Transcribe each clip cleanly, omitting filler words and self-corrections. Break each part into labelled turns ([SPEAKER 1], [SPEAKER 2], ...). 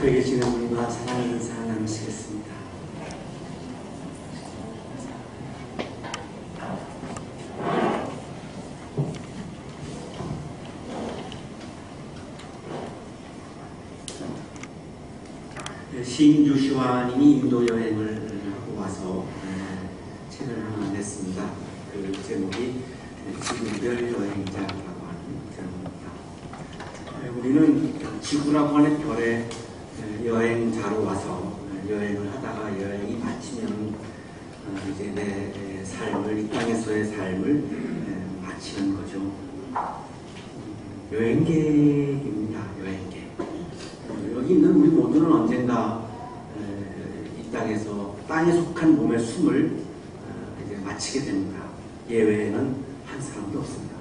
[SPEAKER 1] 앞에 계시는 분과 사랑하는 사람 나누시겠습니다. 시인 유시환님이 인도 여행을 하고 와서 책을 하나 냈습니다. 그 제목이 지구별 여행자라고 하는 제목입니다. 우리는 지구라고 하는 별에 여행자로 와서 여행을 하다가 여행이 마치면 이제 내 삶을, 이 땅에서의 삶을 마치는 거죠. 여행객입니다. 여행객. 여기 있는 우리 모두는 언젠가 이 땅에서 땅에 속한 몸의 숨을 이제 마치게 됩니다. 예외에는 한 사람도 없습니다.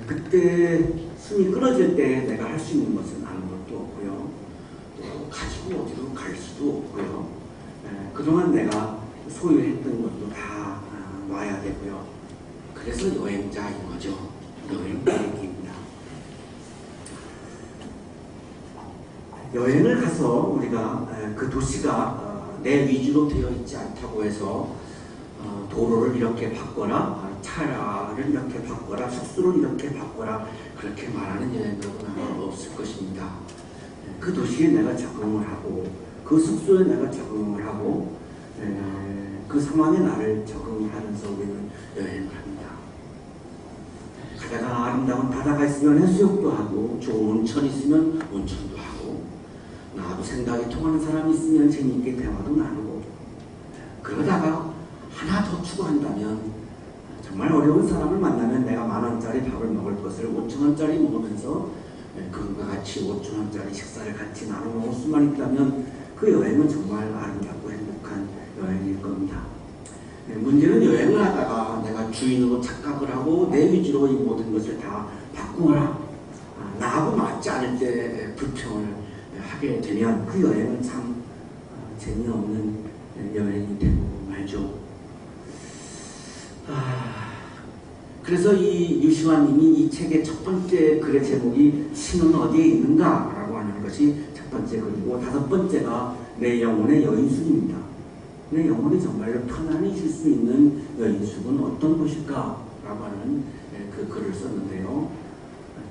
[SPEAKER 1] 그때 숨이 끊어질 때 내가 할 수 있는 것은 아무것도 없고요. 또 가지고 어디로 갈 수도 없고요. 그동안 내가 소유했던 것도 다 놔야 되고요. 그래서 여행자인 거죠. 여행객입니다. 여행을 가서 우리가 그 도시가 내 위주로 되어 있지 않다고 해서 도로를 이렇게 바꿔라, 차를 이렇게 바꿔라, 숙소를 이렇게 바꿔라, 그렇게 말하는 여행은 없을 것입니다. 그 도시에 내가 적응을 하고, 그 숙소에 내가 적응을 하고, 그 상황에 나를 적응을 하면서 우리는 여행을 합니다. 가다가 아름다운 바다가 있으면 해수욕도 하고, 좋은 온천이 있으면 온천도 하고, 나하고 생각이 통하는 사람이 있으면 재미있게 대화도 나누고, 그러다가 하나 더 추구한다면 정말 어려운 사람을 만나면 내가 10,000원짜리 밥을 먹을 것을 5,000원짜리 먹으면서 그분과 같이 5,000원짜리 식사를 같이 나눠 먹을 수만 있다면 그 여행은 정말 아름답고 행복한 여행일 겁니다. 문제는 여행을 하다가 내가 주인으로 착각을 하고 내 위주로 이 모든 것을 다 바꾸거나 나하고 맞지 않을 때 불평을 하게 되면 그 여행은 참 재미없는 여행이 되고 말죠. 그래서 이 유시환님이 이 책의 첫 번째 글의 제목이 신은 어디에 있는가? 라고 하는 것이 첫 번째 글이고, 다섯 번째가 내 영혼의 여인숙입니다. 내 영혼이 정말로 편안히 쉴 수 있는 여인숙은 어떤 곳일까? 라고 하는 그 글을 썼는데요.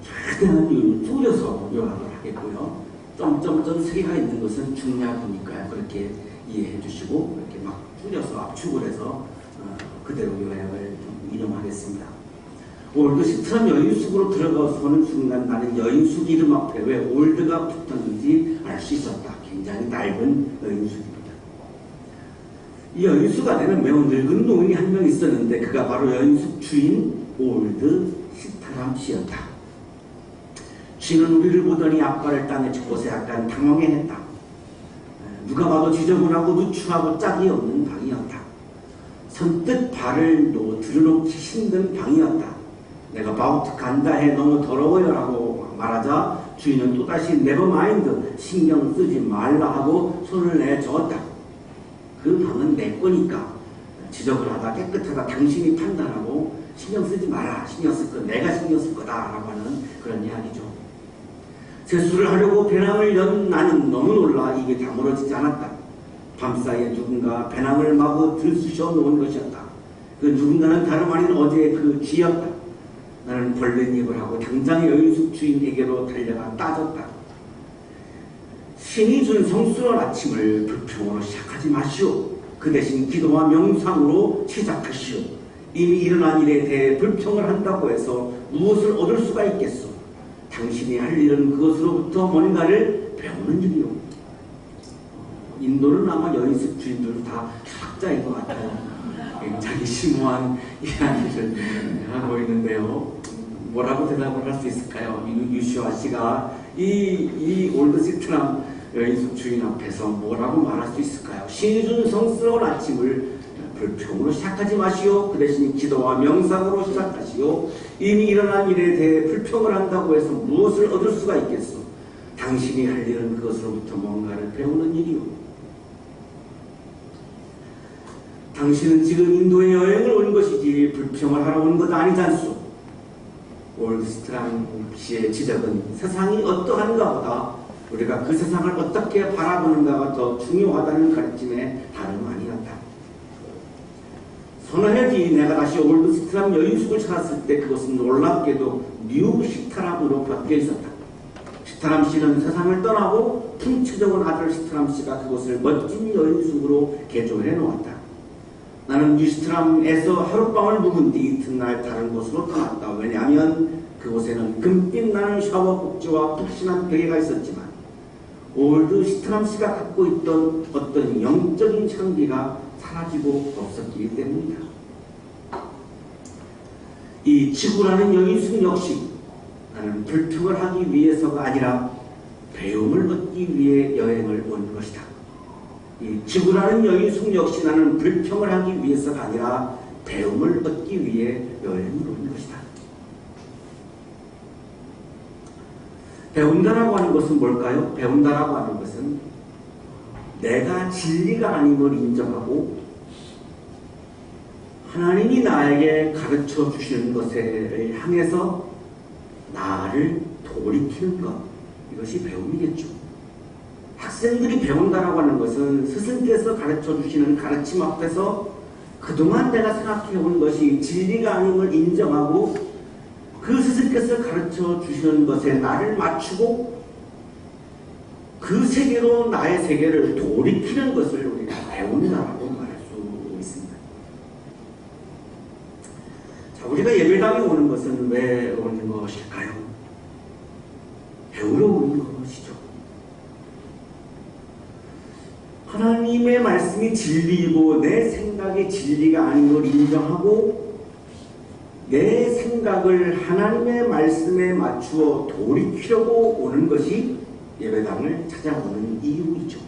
[SPEAKER 1] 최대한 줄여서 요약을 하겠고요. 점점점 세 개가 있는 것은 중요하니까요. 그렇게 이해해 주시고, 이렇게 막 줄여서 압축을 해서 그대로 요약을 이름하겠습니다. 올드시트란 여인숙으로 들어가서는 순간 나는 여인숙 이름 앞에 왜 올드가 붙었는지 알 수 있었다. 굉장히 넓은 여인숙입니다. 이 여인숙 안에는 매우 늙은 노인이 한 명 있었는데 그가 바로 여인숙 주인 올드시트람 씨였다. 쥐는 우리를 보더니 앞발을 땅에 쳐서 약간 당황해했다. 누가 봐도 지저분하고 누추하고 짝이 없는 방이었다. 선뜻 발을 들여놓기 힘든 방이었다. 내가 바우트 간다 해 너무 더러워요 라고 말하자 주인은 또다시 네버마인드 신경 쓰지 말라 하고 손을 내저었다. 그 방은 내 거니까 지적을 하다 깨끗하다 당신이 판단하고 신경 쓰지 마라. 신경 쓸 거 내가 신경 쓸 거다 라고 하는 그런 이야기죠. 세수를 하려고 배낭을 연 나는 너무 놀라 입이 다물어지지 않았다. 밤사이에 누군가 배낭을 마구 들쑤셔 놓은 것이었다. 그 누군가는 다름 아닌 어제의 그 쥐였다. 나는 벌린 입을 하고 당장 여인숙 주인에게로 달려가 따졌다. 신이 준 성스러운 아침을 불평으로 시작하지 마시오. 그 대신 기도와 명상으로 시작하시오. 이미 일어난 일에 대해 불평을 한다고 해서 무엇을 얻을 수가 있겠소. 당신이 할 일은 그것으로부터 뭔가를 배우는 일이오. 인도는 아마 여인숙 주인들도 다 학자인 것 같아요. 굉장히 심오한 이야기를 하고 있는데요. 뭐라고 대답을 할 수 있을까요? 유시환 씨가 이 올드시트람 여인숙 주인 앞에서 뭐라고 말할 수 있을까요? 신이 준 성스러운 아침을 불평으로 시작하지 마시오. 그 대신 기도와 명상으로 시작하시오. 이미 일어난 일에 대해 불평을 한다고 해서 무엇을 얻을 수가 있겠소? 당신이 할 일은 그것으로부터 뭔가를 배우는 일이오. 당신은 지금 인도에 여행을 온 것이지 불평을 하러 온 것 아니지 않소. 올드시트람 씨의 지적은 세상이 어떠한가 보다 우리가 그 세상을 어떻게 바라보는가가 더 중요하다는 가르침의 다름 아니었다. 서너 해 뒤 내가 다시 올드 시트람 여인숙을 찾았을 때 그것은 놀랍게도 뉴 시트람으로 바뀌어 있었다. 시트람 씨는 세상을 떠나고 풍치 적은 아들 시트람 씨가 그것을 멋진 여인숙으로 개조해 놓았다. 나는 뉴 시트람에서 하룻밤을 묵은 뒤 이튿날 다른 곳으로 떠났다. 왜냐하면 그곳에는 금빛 나는 샤워 복지와 푹신한 베개가 있었지만 올드 시트람 씨가 갖고 있던 어떤 영적인 향기가 사라지고 없었기 때문이다. 이 지구라는 여인숙 역시 나는 불평을 하기 위해서가 아니라 배움을 얻기 위해 여행을 온 것이다. 이 지구라는 여인숙 역시 나는 불평을 하기 위해서가 아니라 배움을 얻기 위해 여행을 온 것이다. 배운다라고 하는 것은 뭘까요? 배운다라고 하는 것은 내가 진리가 아님을 인정하고 하나님이 나에게 가르쳐 주시는 것을 향해서 나를 돌이키는 것, 이것이 배움이겠죠. 학생들이 배운다라고 하는 것은 스승께서 가르쳐 주시는 가르침 앞에서 그동안 내가 생각해온 것이 진리가 아님을 인정하고 그 스승께서 가르쳐 주시는 것에 나를 맞추고 그 세계로 나의 세계를 돌이키는 것을 우리가 배운다라고 말할 수 있습니다. 자, 우리가 예배당에 오는 것은 왜 오는 것일까요? 배우러 오는 것이죠. 하나님의 말씀이 진리이고 내 생각이 진리가 아닌 걸 인정하고 내 생각을 하나님의 말씀에 맞추어 돌이키려고 오는 것이 예배당을 찾아오는 이유이죠.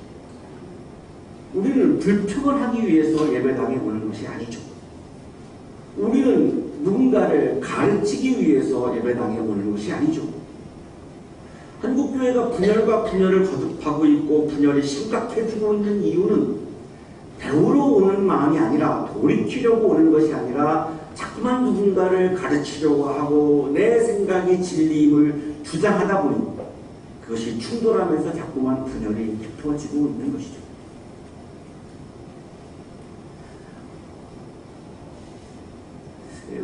[SPEAKER 1] 우리는 불평을 하기 위해서 예배당에 오는 것이 아니죠. 우리는 누군가를 가르치기 위해서 예배당에 오는 것이 아니죠. 한국교회가 분열과 분열을 거듭하고 있고 분열이 심각해지고 있는 이유는 배우러 오는 마음이 아니라 돌이키려고 오는 것이 아니라 자꾸만 누군가를 가르치려고 하고 내 생각이 진리임을 주장하다 보니 그것이 충돌하면서 자꾸만 분열이 깊어지고 있는 것이죠.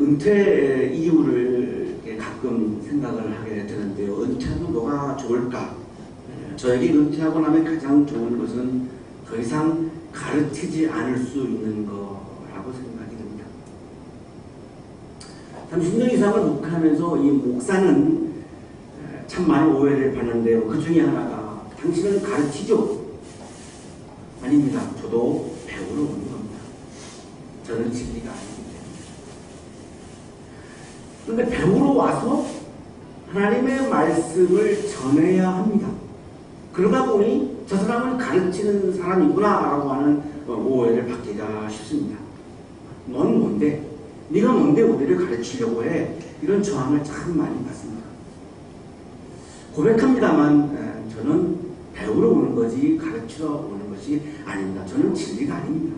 [SPEAKER 1] 은퇴 이유를 가끔 생각을 하게 되는데요. 은퇴하면 뭐가 좋을까? 저에게 은퇴하고 나면 가장 좋은 것은 더 이상 가르치지 않을 수 있는 거라고 생각이 됩니다. 30년 이상을 목회하면서 이 목사는 참 많은 오해를 받는데요. 그 중에 하나가 당신은 가르치죠? 아닙니다. 저도 배우러 오는 겁니다. 저는 진리가 아니기 때문에. 그런데 배우러 와서 하나님의 말씀을 전해야 합니다. 그러다 보니 저 사람은 가르치는 사람이구나 라고 하는 오해를 받기가 쉽습니다. 넌 뭔데? 네가 뭔데 우리를 가르치려고 해? 이런 저항을 참 많이 받습니다. 고백합니다만 저는 배우러 오는 거지 가르치러 오는 것이 아닙니다. 저는 진리가 아닙니다.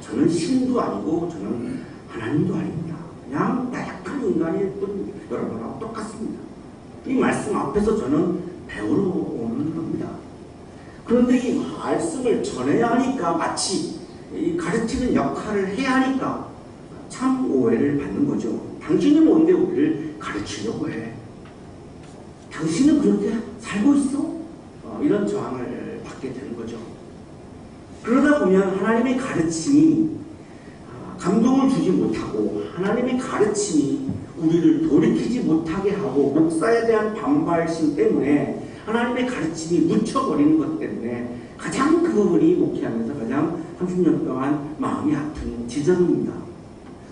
[SPEAKER 1] 저는 신도 아니고 저는 하나님도 아닙니다. 그냥 나약한 인간일 뿐 여러분하고 똑같습니다. 이 말씀 앞에서 저는 배우러 오는 겁니다. 그런데 이 말씀을 전해야 하니까 마치 이 가르치는 역할을 해야 하니까 참 오해를 받는 거죠. 당신이 뭔데 우리를 가르치려고 해? 당신은 그렇게 살고 있어? 이런 저항을 받게 되는 거죠. 그러다 보면 하나님의 가르침이 감동을 주지 못하고 하나님의 가르침이 우리를 돌이키지 못하게 하고 목사에 대한 반발심 때문에 하나님의 가르침이 묻혀버리는 것 때문에 가장 그 부분이 목회하면서 가장 30년 동안 마음이 아픈 지점입니다.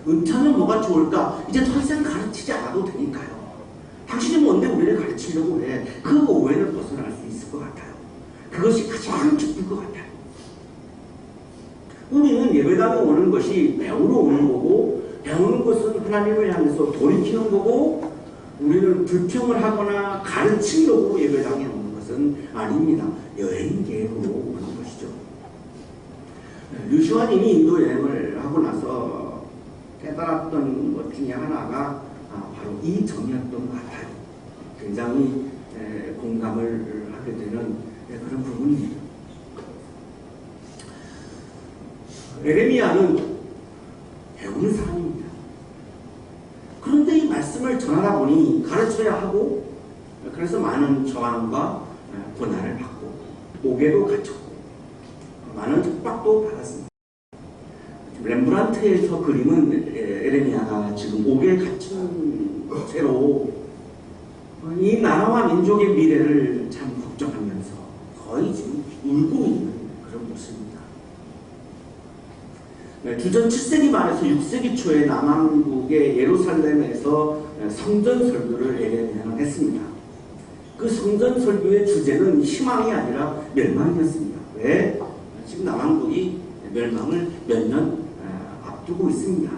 [SPEAKER 1] 은퇴하면 뭐가 좋을까? 이제 더 이상 가르치지 않아도 되니까요. 당신이 뭔데 우리를 가르치려고 해? 그 오해를 벗어날 수 있을 것 같아요. 그것이 가장 기쁠 것 같아요. 우리는 예배당에 오는 것이 배우러 오는 거고 배우는 것은 하나님을 향해서 돌이키는 거고 우리는 불평을 하거나 가르치려고 예배당에 오는 것은 아닙니다. 여행계로 오는 것이죠. 류시환님이 인도 여행을 하고 나서 깨달았던 것 중에 하나가 바로 이 점이었던 것 같아요. 굉장히 공감을 하게 되는 그런 부분입니다. 에레미야는 배우는 사람입니다. 그런데 이 말씀을 전하다 보니 가르쳐야 하고, 그래서 많은 저항과 고난을 받고 옥에도 갇혔고 많은 핍박도 받았습니다. 렘브란트에서 그림은 에레미야가 지금 옥에 갇힌 채로 이 나라와 민족의 미래를 참 걱정하면서 거의 지금 울고 있는 그런 모습입니다. 주전 7세기 말에서 6세기 초에 남한국의 예루살렘에서 성전 설교를 에레미야는 했습니다. 그 성전 설교의 주제는 희망이 아니라 멸망이었습니다. 왜? 지금 남한국이 멸망을 몇 년 앞두고 있습니다.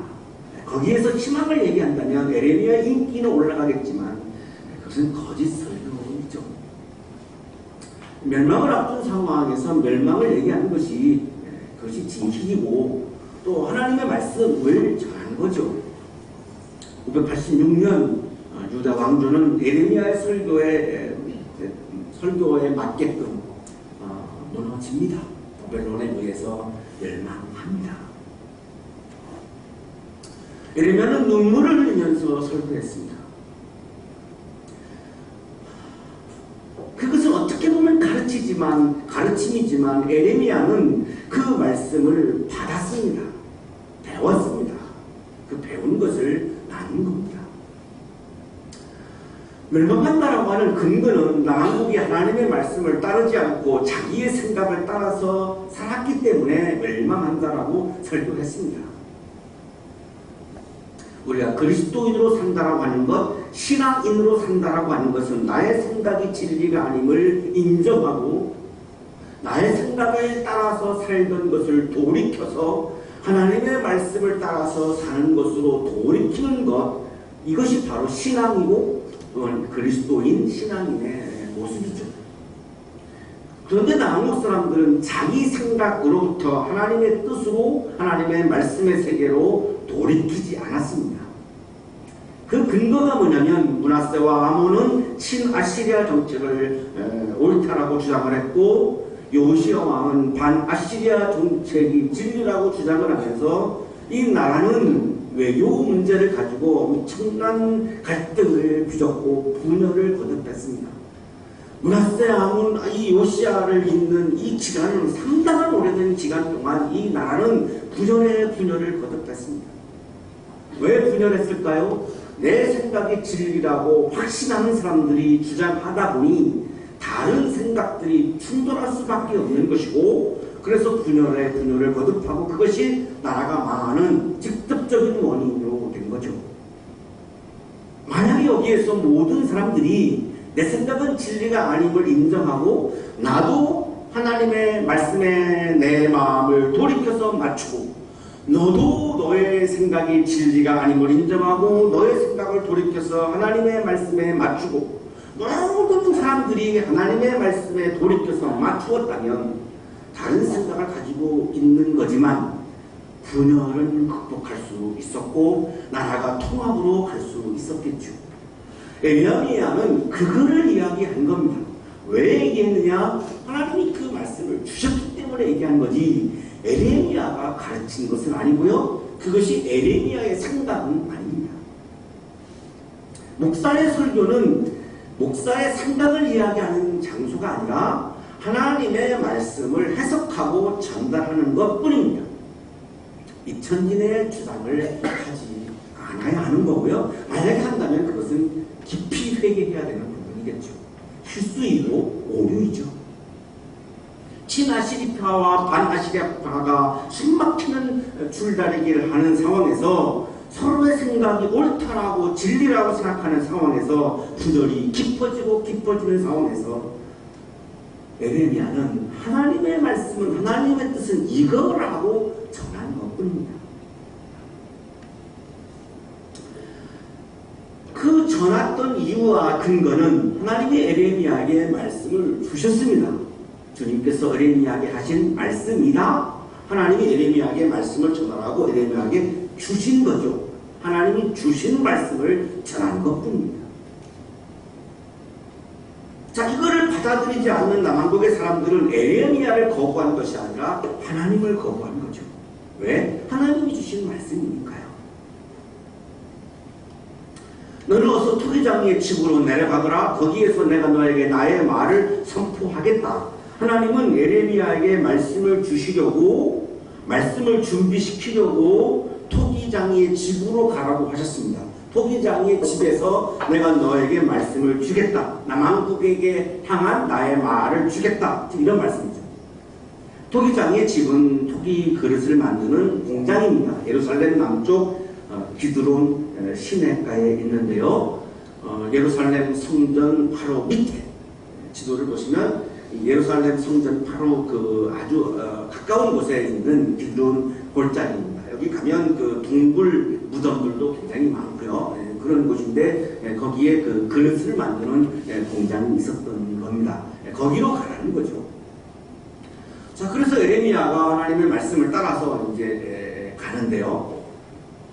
[SPEAKER 1] 거기에서 희망을 얘기한다면 에레미야의 인기는 올라가겠지만 그것은 거짓 설교이죠. 멸망을 앞둔 상황에서 멸망을 얘기하는 것이 그것이 진실이고 또 하나님의 말씀을 전하는 거죠. 586년 유다 왕조는 에레미야의 설교에 맞게끔 무너집니다. 바벨론에 의해서 멸망합니다. 에레미야는 눈물을 흘리면서 설교했습니다. 그것은 어떻게 보면 가르침이지만 에레미야는 그 말씀을 받았습니다. 배웠습니다. 그 배운 것을 나눈 겁니다. 멸망한다라고 하는 근거는 남한국이 하나님의 말씀을 따르지 않고 자기의 생각을 따라서 살았기 때문에 멸망한다라고 설교했습니다. 우리가 그리스도인으로 산다라고 하는 것, 신앙인으로 산다라고 하는 것은 나의 생각이 진리가 아님을 인정하고 나의 생각을 따라서 살던 것을 돌이켜서 하나님의 말씀을 따라서 사는 것으로 돌이키는 것, 이것이 바로 신앙이고 그리스도인 신앙인의 모습이죠. 그런데 남한국 사람들은 자기 생각으로부터 하나님의 뜻으로 하나님의 말씀의 세계로 돌이키지 않았습니다. 그 근거가 뭐냐면 므낫세와 아몬은 친아시리아 정책을 옳다라고 주장을 했고 요시야 왕은 반아시리아 정책이 진리라고 주장을 하면서 이 나라는 외교 문제를 가지고 엄청난 갈등을 빚었고 분열을 거듭했습니다. 므낫세 아몬 이 요시야를 잇는 이 기간은 상당한 오래된 기간 동안 이 나라는 분열을 거듭했습니다. 왜 분열했을까요? 내 생각이 진리라고 확신하는 사람들이 주장하다 보니 다른 생각들이 충돌할 수밖에 없는 것이고 그래서 분열을 거듭하고 그것이 나라가 망하는 직접적인 원인으로 된 거죠. 만약에 여기에서 모든 사람들이 내 생각은 진리가 아님을 인정하고 나도 하나님의 말씀에 내 마음을 돌이켜서 맞추고 너도 너의 생각이 진리가 아님을 인정하고 너의 생각을 돌이켜서 하나님의 말씀에 맞추고 모든 사람들이 하나님의 말씀에 돌이켜서 맞추었다면 다른 생각을 가지고 있는 거지만 분열은 극복할 수 있었고 나라가 통합으로 갈 수 있었겠죠. 에레미야는 그거를 이야기한 겁니다. 왜 얘기했느냐? 하나님이 그 말씀을 주셨기 때문에 얘기한 거지 에레미야가 가르친 것은 아니고요. 그것이 에레미야의 생각은 아닙니다. 목사의 설교는 목사의 생각을 이야기하는 장소가 아니라 하나님의 말씀을 해석하고 전달하는 것 뿐입니다. 이천진의 주장을 하지 않아야 하는 거고요. 만약에 한다면 그것은 깊이 회개해야 되는 부분이겠죠. 실수이고 오류이죠. 친아시리파와 반아시리파가 숨막히는 줄다리기를 하는 상황에서 서로의 생각이 옳다라고 진리라고 생각하는 상황에서 분열이 깊어지는 상황에서 에레미야는 하나님의 말씀은 하나님의 뜻은 이거라고 전한 것뿐입니다. 그 전했던 이유와 근거는 하나님이 에레미야에게 말씀을 주셨습니다. 주님께서 에레미야에게 하신 말씀이다. 하나님이 에레미야에게 말씀을 전하라고 에레미야에게 주신 거죠. 하나님이 주신 말씀을 전한 것뿐입니다. 자, 이거를 받아들이지 않는 남한국의 사람들은 에레미야를 거부한 것이 아니라 하나님을 거부한 거죠. 왜? 하나님이 주신 말씀이니까요. 너는 어서 토기장의 집으로 내려가거라. 거기에서 내가 너에게 나의 말을 선포하겠다. 하나님은 에레미야에게 말씀을 주시려고, 말씀을 준비시키려고 토기장의 집으로 가라고 하셨습니다. 토기장의 집에서 내가 너에게 말씀을 주겠다. 남한국에게 향한 나의 말을 주겠다. 이런 말씀이죠. 토기장의 집은 토기 그릇을 만드는 공장입니다. 예루살렘 남쪽 기드론 시내가에 있는데요. 예루살렘 성전 바로 밑에 지도를 보시면 예루살렘 성전 바로 그 아주 가까운 곳에 있는 기드론 골짜기입니다. 여기 가면 그 동굴 무덤들도 굉장히 많고요. 그런 곳인데 거기에 그 그릇을 만드는 공장이 있었던 겁니다. 거기로 가라는 거죠. 자, 그래서 에레미야가 하나님의 말씀을 따라서 이제 가는데요.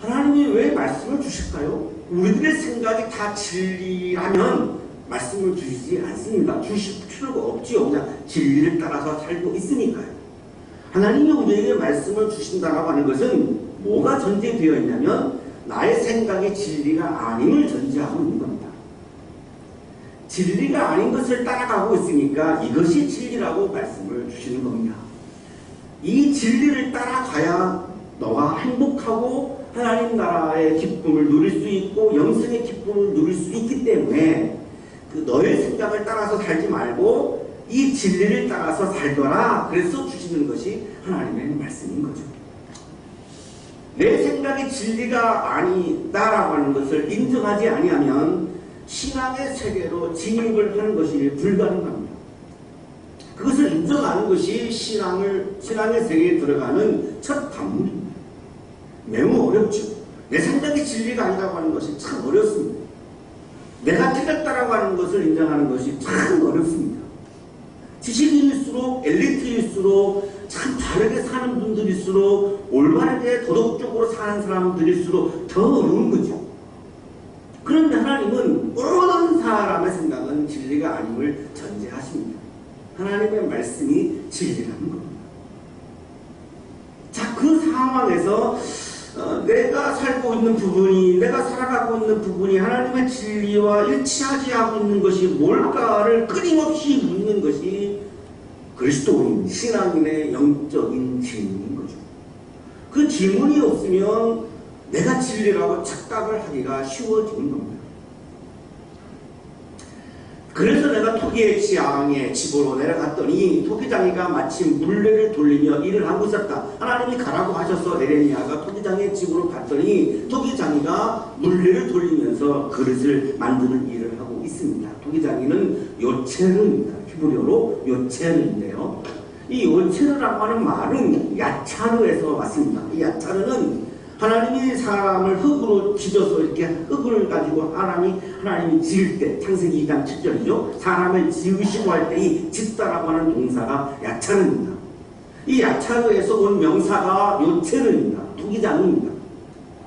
[SPEAKER 1] 하나님이 왜 말씀을 주실까요? 우리들의 생각이 다 진리라면 말씀을 주시지 않습니다. 주실 필요가 없지요. 그냥 진리를 따라서 살고 있으니까요. 하나님이 우리에게 말씀을 주신다고 하는 것은 뭐가 전제되어 있냐면 나의 생각이 진리가 아님을 전제하고 있는 겁니다. 진리가 아닌 것을 따라가고 있으니까 이것이 진리라고 말씀을 주시는 겁니다. 이 진리를 따라가야 너가 행복하고 하나님 나라의 기쁨을 누릴 수 있고 영생의 기쁨을 누릴 수 있기 때문에 그 너의 생각을 따라서 살지 말고 이 진리를 따라서 살더라. 그래서 주시는 것이 하나님의 말씀인 거죠. 내 생각이 진리가 아니다라고 하는 것을 인정하지 아니하면 신앙의 세계로 진입을 하는 것이 불가능합니다. 그것을 인정하는 것이 신앙의 세계에 들어가는 첫 단문입니다. 매우 어렵죠. 내 생각이 진리가 아니라고 하는 것이 참 어렵습니다. 내가 틀렸다라고 하는 것을 인정하는 것이 참 어렵습니다. 지식인일수록 엘리트일수록 참 다르게 사는 분들일수록 올바르게 도덕적으로 사는 사람들일수록 더 어려운 거죠. 그런데 하나님은 모든 사람의 생각은 진리가 아님을 전제하십니다. 하나님의 말씀이 진리라는 겁니다. 자, 그 상황에서 내가 살고 있는 부분이, 내가 살아가고 있는 부분이 하나님의 진리와 일치하지 않고 있는 것이 뭘까를 끊임없이 묻는 것이 그리스도인, 신앙인의 영적인 질문인 거죠. 그 질문이 없으면 내가 진리라고 착각을 하기가 쉬워지는 겁니다. 그래서 내가 토기의 지향의 집으로 내려갔더니 토기장이가 마침 물레를 돌리며 일을 하고 있었다. 하나님이 가라고 하셔서 에레미야가 토기장의 집으로 갔더니 토기장이가 물레를 돌리면서 그릇을 만드는 일을 하고 있습니다. 토기장이는 요체르입니다. 히브리어로 요체르인데요. 이 요체르라고 하는 말은 야차르에서 왔습니다. 이 야차르는 하나님이 사람을 흙으로 빚어서 이렇게 흙을 가지고 하나님이 지을 때, 창세기 2장 7절이죠. 사람을 지으시고 할 때 이 짓다라고 하는 동사가 야차르입니다. 이 야차르에서 온 명사가 요체르입니다. 토기장입니다.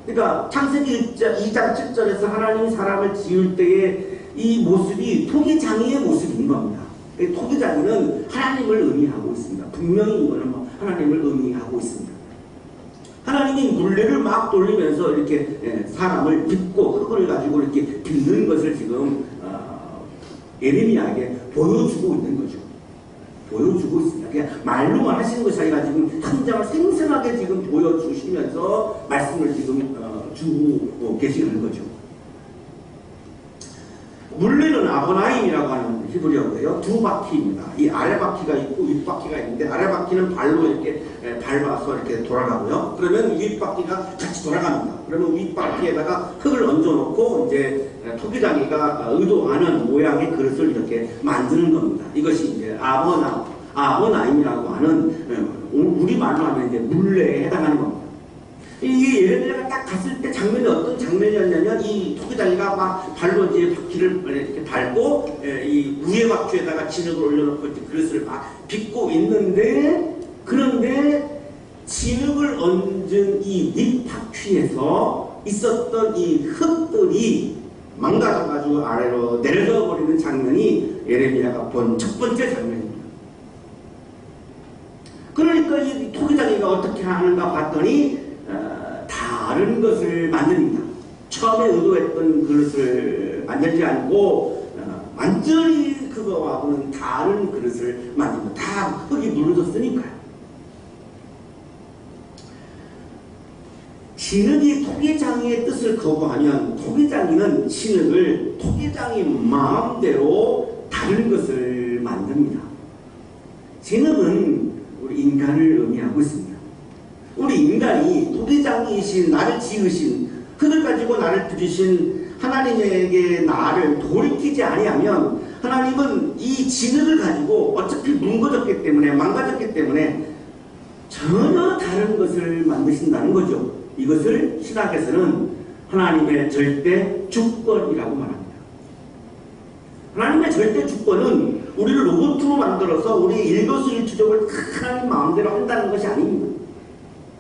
[SPEAKER 1] 그러니까 창세기 2장 7절에서 하나님이 사람을 지을 때의 이 모습이 토기장이의 모습인 겁니다. 토기장이는 하나님을 의미하고 있습니다. 분명히 이거는 하나님을 의미하고 있습니다. 하나님이 물레를 막 돌리면서 이렇게 사람을 빚고 흙을 가지고 이렇게 빚는 것을 지금 예레미야에게 보여주고 있는 거죠. 보여주고 있습니다. 그냥 말로만 하시는 것이 아니라 지금 현장을 생생하게 지금 보여주시면서 말씀을 지금 주고 계시는 거죠. 물레는 아보나임이라고 하는 히브리어인데요. 두 바퀴입니다. 이 아래 바퀴가 있고 윗 바퀴가 있는데 아래 바퀴는 발로 이렇게 밟아서 이렇게 돌아가고요. 그러면 윗 바퀴가 같이 돌아갑니다. 그러면 윗 바퀴에다가 흙을 얹어놓고 이제 토기장이가 의도하는 모양의 그릇을 이렇게 만드는 겁니다. 이것이 이제 아보나임이라고 하는 우리말로 하면 이제 물레에 해당하는 겁니다. 이게 예레미야가 딱 갔을 때 장면이 어떤 장면이었냐면 이 토기장이가 막 발로 이제 바퀴를 이렇게 밟고 이 위에 바퀴에다가 진흙을 올려놓고 이제 그릇을 막 빚고 있는데 그런데 진흙을 얹은 이 윗바퀴에서 있었던 이 흙들이 망가져가지고 아래로 내려져 버리는 장면이 예레미야가 본 첫 번째 장면입니다. 그러니까 이 토기장이가 어떻게 하는가 봤더니 다른 것을 만듭니다. 처음에 의도했던 그릇을 만들지 않고 완전히 그거하고는 다른 그릇을 만듭니다. 다 흙이 무너졌으니까요. 진흙이 토기장이의 뜻을 거부하면 토기장이는 진흙을 토기장이 마음대로 다른 것을 만듭니다. 진흙은 우리 인간을 의미하고 있습니다. 우리 인간이 토기장이신 나를 지으신 흙을 가지고 나를 빚으신 하나님에게 나를 돌이키지 아니하면 하나님은 이 진흙을 가지고 어차피 뭉거졌기 때문에 망가졌기 때문에 전혀 다른 것을 만드신다는 거죠. 이것을 신학에서는 하나님의 절대 주권이라고 말합니다. 하나님의 절대 주권은 우리를 로봇으로 만들어서 우리의 일거수일투족을 하나님 마음대로 한다는 것이 아닙니다.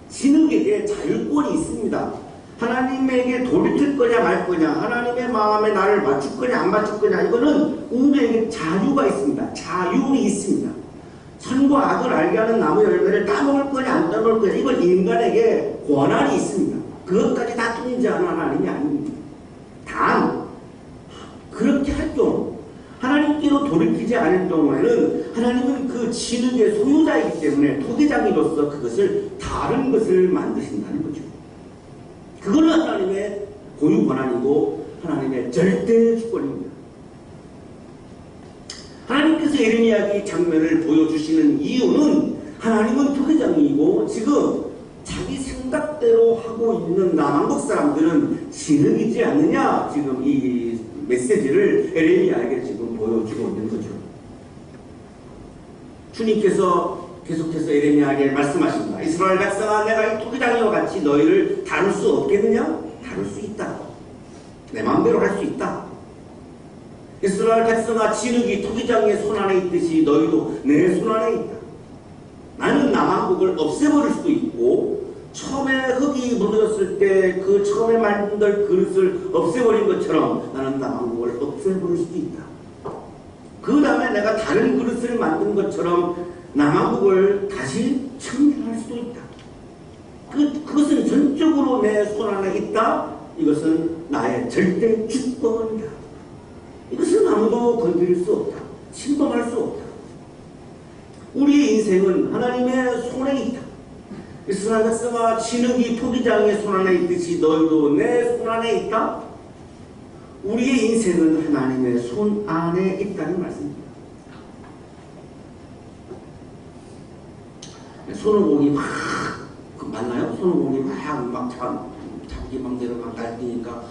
[SPEAKER 1] 진흙에게 자율권이 있습니다. 하나님에게 돌이킬 거냐 말 거냐, 하나님의 마음에 나를 맞출 거냐 안 맞출 거냐, 이거는 우리에게 자유가 있습니다. 자율이 있습니다. 선과 악을 알게 하는 나무 열매를 따먹을 거냐 안 따먹을 거냐, 이건 인간에게 권한이 있습니다. 그것까지 다 통제하는 하나님이 아닙니다. 단 그렇게 할 경우, 하나님께로 돌이키지 않을 경우에는 하나님은 그 진흙의 소유자이기 때문에 토기장이로서 그것을 다른 것을 만드신다는 거죠. 그거는 하나님의 고유 권한이고 하나님의 절대 주권입니다. 하나님께서 예레미야 장면을 보여주시는 이유는 하나님은 토기장이고 지금 자기 생각대로 하고 있는 남한국 사람들은 진흙이지 않느냐, 지금 이 메시지를 예레미야에게 지금 보여주고 있는 거죠. 주님께서 계속해서 예레미야에게 말씀하십니다. 이스라엘 백성아, 내가 이 토기장이와 같이 너희를 다룰 수 없겠느냐? 다룰 수 있다. 내 마음대로 할 수 있다. 이스라엘 백성아, 진흙이 토기장의 손안에 있듯이 너희도 내 손안에 있다. 나는 남한국을 없애버릴 수도 있고, 처음에 흙이 무너졌을 때 그 처음에 만든 그릇을 없애버린 것처럼 나는 남한국을 없애버릴 수도 있다. 그 다음에 내가 다른 그릇을 만든 것처럼 남한국을 다시 창조할 수도 있다. 그것은 전적으로 내 손안에 있다. 이것은 나의 절대 주권이다. 이것은 아무도 건드릴 수 없다. 침범할 수 없다. 우리의 인생은 하나님의 손에 있다. 이스라엘 백성아, 진흙이 토기장의 손안에 있듯이 너희도 내 손안에 있다. 우리의 인생은 하나님의 손안에 있다는 말씀입니다. 손오공이 막 맞나요? 손오공이 막 자기 맘대로 막 날뛰니까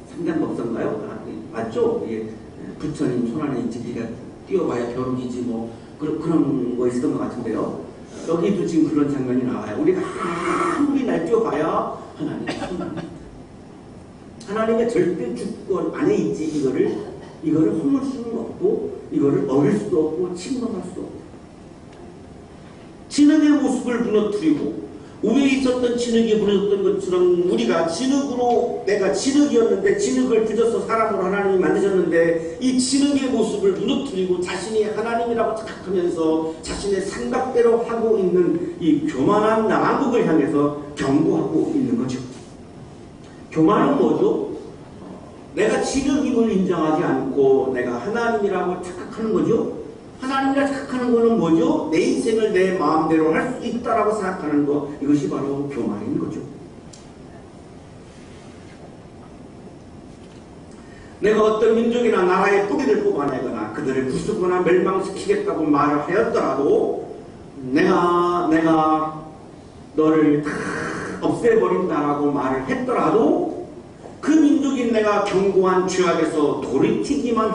[SPEAKER 1] 삼장법선가요? 맞죠? 이게 부처님 손안에 있지, 네가 뛰어봐야 벼룩이지, 뭐 그런 거 있었던 것 같은데요. 여기도 지금 그런 장면이 나와요. 우리가 아무리 날뛰어봐야 하나님의 절대 주권 안에 있지, 이거를 험을 수는 없고, 이거를 어길 수도 없고, 침범할 수도 없고. 진흙의 모습을 무너뜨리고, 위에 있었던 진흙이 무너졌던 것처럼 우리가 진흙으로, 내가 진흙이었는데 진흙을 빚어서 사람으로 하나님이 만드셨는데 이 진흙의 모습을 무너뜨리고 자신이 하나님이라고 착각하면서 자신의 생각대로 하고 있는 이 교만한 남한국을 향해서 경고하고 있는 거죠. 교만은 뭐죠? 내가 진흙임을 인정하지 않고 내가 하나님이라고 착각하는 거죠. 하나님이라 착각하는 거는 뭐죠? 내 인생을 내 마음대로 할 수 있다라고 생각하는 거, 이것이 바로 교만인 거죠. 내가 어떤 민족이나 나라의 뿌리를 뽑아내거나 그들을 부수거나 멸망시키겠다고 말을 하였더라도 내가 너를 다 없애버린다라고 말을 했더라도 그 민족인 내가 경고한 죄악에서 돌이키기만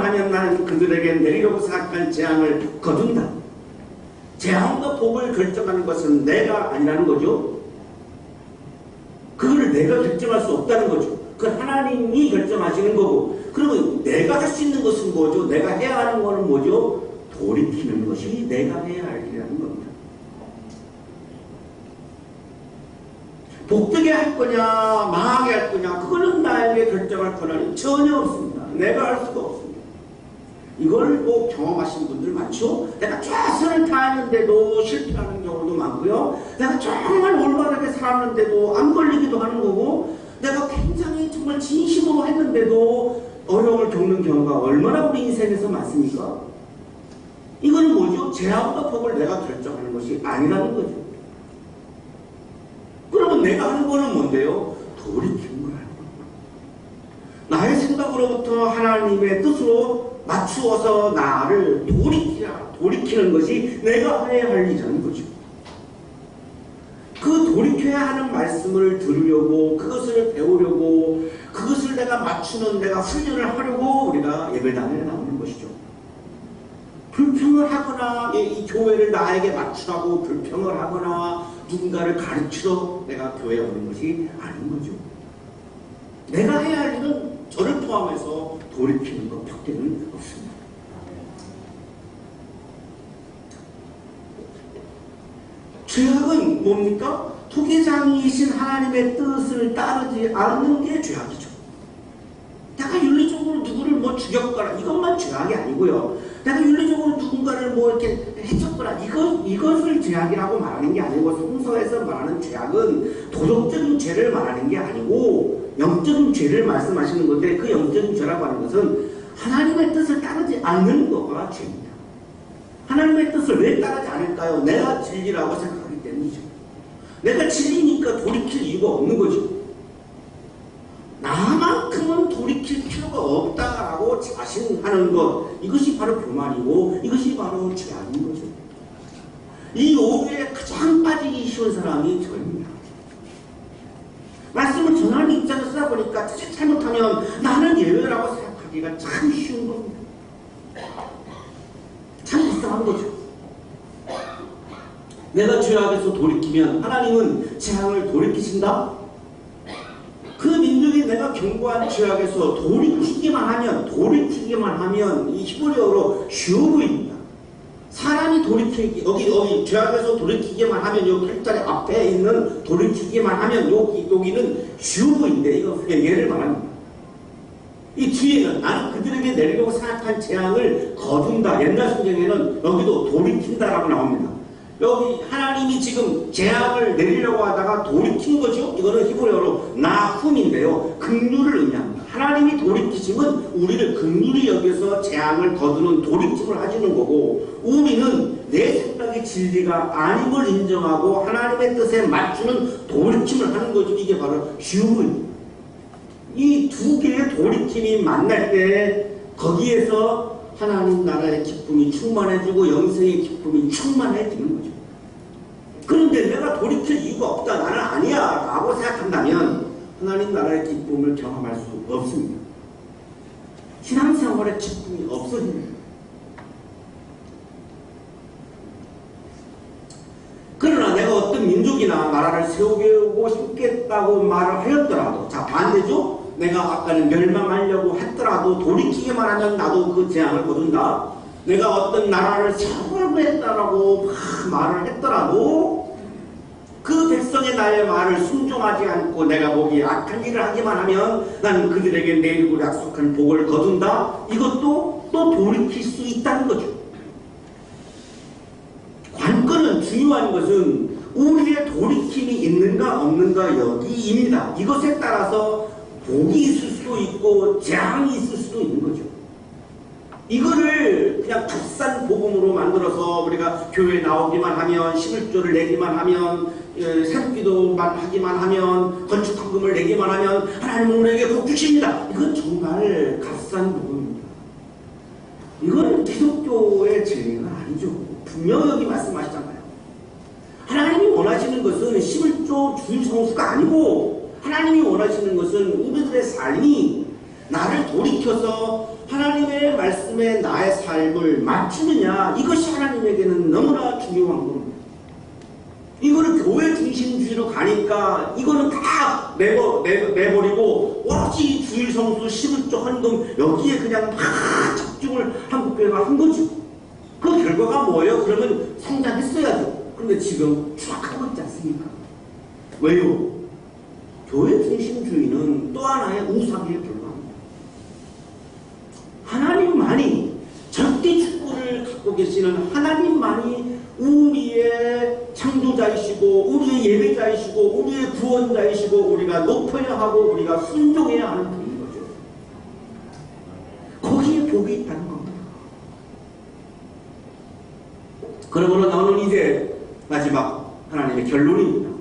[SPEAKER 1] 하면 나는 그들에게 내리려고 생각한 재앙을 거둔다. 재앙과 복을 결정하는 것은 내가 아니라는 거죠. 그거를 내가 결정할 수 없다는 거죠. 그건 하나님이 결정하시는 거고, 그러면 내가 할 수 있는 것은 뭐죠? 내가 해야 하는 것은 뭐죠? 돌이키는 것이 내가 해야 할 일이라는 겁니다.
[SPEAKER 2] 복되게 할 거냐 망하게 할 거냐 그거는 나에게 결정할 권한이 전혀 없습니다. 내가 할 수가 없습니다. 이걸 꼭 경험하신 분들 많죠? 내가 최선을 다했는데도 실패하는 경우도 많고요. 내가 정말 올바르게 살았는데도 안 걸리기도 하는 거고, 내가 굉장히 정말 진심으로 했는데도 어려움을 겪는 경우가 얼마나 우리 인생에서 많습니까? 이거는 뭐죠? 죄악과 복을 내가 결정하는 것이 아니라는 거죠. 그러면 내가 하는 거는 뭔데요? 돌이키는 걸 하는 겁니다. 나의 생각으로부터 하나님의 뜻으로 맞추어서 나를 돌이키는 것이 내가 해야 할 일이라는 거죠. 그 돌이켜야 하는 말씀을 들으려고, 그것을 배우려고, 그것을 내가 맞추는, 내가 훈련을 하려고 우리가 예배당에 나오는 것이죠. 불평을 하거나 이 교회를 나에게 맞추라고 불평을 하거나 누군가를 가르치러 내가 교회에 오는 것이 아닌 거죠. 내가 해야 할 일은 저를 포함해서 돌이키는 것 밖에는 없습니다. 죄악은 뭡니까? 투기장이신 하나님의 뜻을 따르지 않는 게 죄악이죠. 내가 윤리적으로 누구를 뭐 죽였거나 이것만 죄악이 아니고요. 내가 윤리적으로 누군가를 뭐 이렇게 해쳤거나 이것을 죄악이라고 말하는 게 아니고, 성서에서 말하는 죄악은 도덕적인 죄를 말하는 게 아니고 영적인 죄를 말씀하시는 건데, 그 영적인 죄라고 하는 것은 하나님의 뜻을 따르지 않는 거가 죄입니다. 하나님의 뜻을 왜 따르지 않을까요? 내가 진리라고 생각하기 때문이죠. 내가 진리니까 돌이킬 이유가 없는 거죠. 나만큼은 돌이킬 필요가 없다라고 자신하는 것, 이것이 바로 교만이고 이것이 바로 죄악인 거죠. 이 오류에 가장 빠지기 쉬운 사람이 저입니다. 말씀을 전하는 입장에서 쓰다 보니까 자칫 잘못하면 나는 예외라고 생각하기가 참 쉬운 겁니다. 참 불쌍한 거죠. 내가 죄악에서 돌이키면 하나님은 재앙을 돌이키신다? 그 민족이 내가 경고한 죄악에서 돌이키기만 하면 이 히브리어로 슈브입니다. 사람이 여기 죄악에서 돌이키기만 하면, 요 8자리 앞에 있는 돌이키기만 하면 여기는 슈브인데, 이거 회개를 말합니다. 이 뒤에는 나는 그들에게 내리려고 생각한 재앙을 거둔다. 옛날 성경에는 여기도 돌이킨다라고 나옵니다. 여기 하나님이 지금 재앙을 내리려고 하다가 돌이킨 거죠. 이거는 히브리어로 나훔인데요. 긍휼을 의미합니다. 하나님이 돌이키심은 우리를 긍휼히 여겨서 재앙을 거두는 돌이킴을 하시는 거고, 우리는 내 생각의 진리가 아님을 인정하고 하나님의 뜻에 맞추는 돌이킴을 하는 거죠. 이게 바로 슈브입니다. 이 두 개의 돌이킴이 만날 때 거기에서 하나님 나라의 기쁨이 충만해지고 영생의 기쁨이 충만해지는 거죠. 그런데 내가 돌이킬 이유가 없다, 나는 아니야 라고 생각한다면 하나님 나라의 기쁨을 경험할 수 없습니다. 신앙생활의 기쁨이 없어집니다. 그러나 내가 어떤 민족이나 나라를 세우고 싶겠다고 말을 하였더라도, 자 반대죠? 내가 아까는 멸망하려고 했더라도 돌이키기만 하면 나도 그 재앙을 거둔다. 내가 어떤 나라를 세우려고 했다라고 말을 했더라도 그 백성의 나의 말을 순종하지 않고 내가 보기에 악한 일을 하기만 하면 나는 그들에게 내리고 약속한 복을 거둔다. 이것도 또 돌이킬 수 있다는 거죠. 관건은, 중요한 것은 우리의 돌이킴이 있는가 없는가 여기입니다. 이것에 따라서 복이 있을 수도 있고 재앙이 있을 수도 있는 거죠. 이거를 그냥 값싼 복음으로 만들어서 우리가 교회에 나오기만 하면, 11조를 내기만 하면, 새벽기도만 하기만 하면, 건축헌금을 내기만 하면 하나님은 우리에게 복 주십니다. 이건 정말 값싼 복음입니다. 이건 기독교의 진리가 아니죠. 분명히 여기 말씀하시잖아요. 하나님이 원하시는 것은 11조 주일 성수가 아니고, 하나님이 원하시는 것은 우리들의 삶이 나를 돌이켜서 하나님의 말씀에 나의 삶을 맞추느냐, 이것이 하나님에게는 너무나 중요한 겁니다. 이거는 교회 중심주의로 가니까 이거는 다 내버리고 오로지 주일 성수 11조 헌금 여기에 그냥 막 집중을 한국교회가 한 거죠. 그 결과가 뭐예요? 그러면 성장했어야죠. 그런데 지금 추락하고 있지 않습니까? 왜요? 교회 중심주의는 또 하나의 우상에 불과합니다. 하나님만이 절대 축구를 갖고 계시는 하나님만이 우리의 창조자이시고 우리의 예배자이시고 우리의 구원자이시고 우리가 높여야 하고 우리가 순종해야 하는 분인 거죠. 거기에 복이 있다는 겁니다. 그러므로 나오는 이제 마지막 하나님의 결론입니다.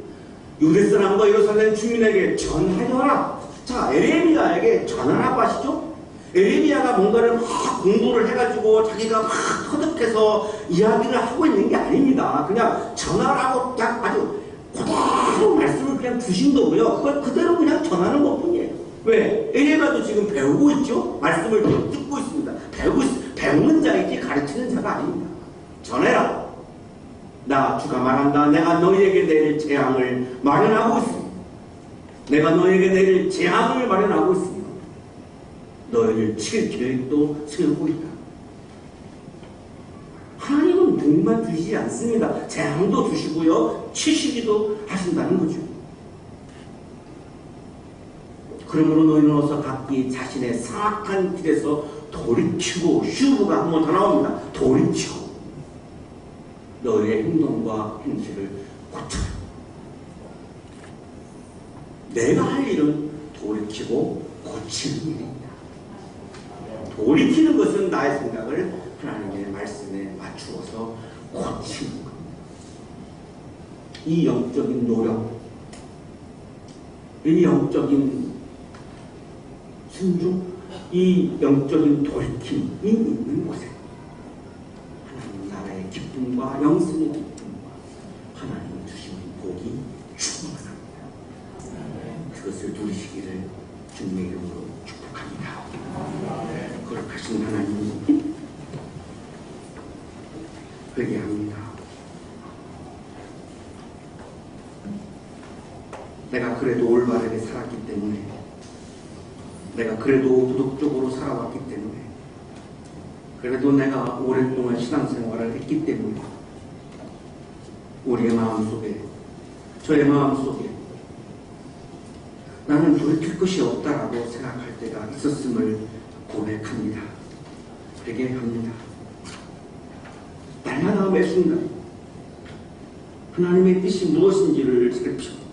[SPEAKER 2] 유대 사람과 예루살렘 주민에게 전하여라. 자, 에레미야에게 전하라고 하시죠? 에레미야가 뭔가를 막 공부를 해가지고 자기가 막 터득해서 이야기를 하고 있는 게 아닙니다. 그냥 전하라고 그냥 아주 그대로 말씀을 그냥 주신 거고요. 그걸 그대로 그냥 전하는 것 뿐이에요. 왜? 에레미야도 지금 배우고 있죠? 말씀을 듣고 있습니다. 배우는 자이지 가르치는 자가 아닙니다. 전해라. 나 주가 말한다. 내가 너희에게 내릴 재앙을 마련하고 있습니다. 내가 너희에게 내릴 재앙을 마련하고 있습니다. 너희를 칠 계획도 세우고 있다. 하나님은 복만 주시지 않습니다. 재앙도 주시고요. 치시기도 하신다는 거죠. 그러므로 너희는 어서 각기 자신의 사악한 길에서 돌이키고, 슈브가 한 번 더 나옵니다. 돌이키고 너희의 행동과 행실을 고쳐요. 내가 할 일은 돌이키고 고치는 일입니다. 돌이키는 것은 나의 생각을 하나님의 말씀에 맞추어서 고치는 겁니다. 이 영적인 노력, 이 영적인 순종, 이 영적인 돌이킴이 있는 곳에 하나님 나라의 기쁨과 영생의 기쁨과 하나님이 주시는 복이 충만합니다. 그것을 누리시기를 주님의 이름으로 축복합니다. 거룩하신 하나님, 회개합니다. 내가 그래도 올바르게 살았기 때문에, 내가 그래도 도덕적으로 살아왔기 때문에, 그래도 내가 오랫동안 신앙생활을 했기 때문에 우리의 마음속에, 저의 마음속에 나는 돌이킬 것이 없다라고 생각할 때가 있었음을 고백합니다. 회개합니다. 날마다 매 순간 하나님의 뜻이 무엇인지를 살피고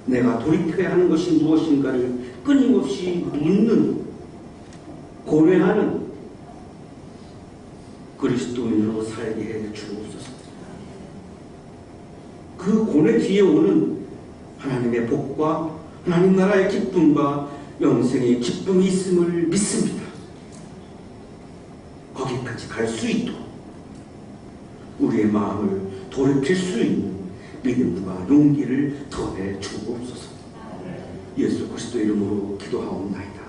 [SPEAKER 2] 내가 돌이켜야 하는 것이 무엇인가를 끊임없이 묻는, 고뇌하는 그리스도인으로 살게 해 주옵소서. 그 고뇌 뒤에 오는 하나님의 복과 하나님 나라의 기쁨과 영생의 기쁨이 있음을 믿습니다. 거기까지 갈 수 있도록 우리의 마음을 돌이킬 수 있는 믿음과 용기를 더해 주옵소서. 예수 그리스도 이름으로 기도하옵나이다.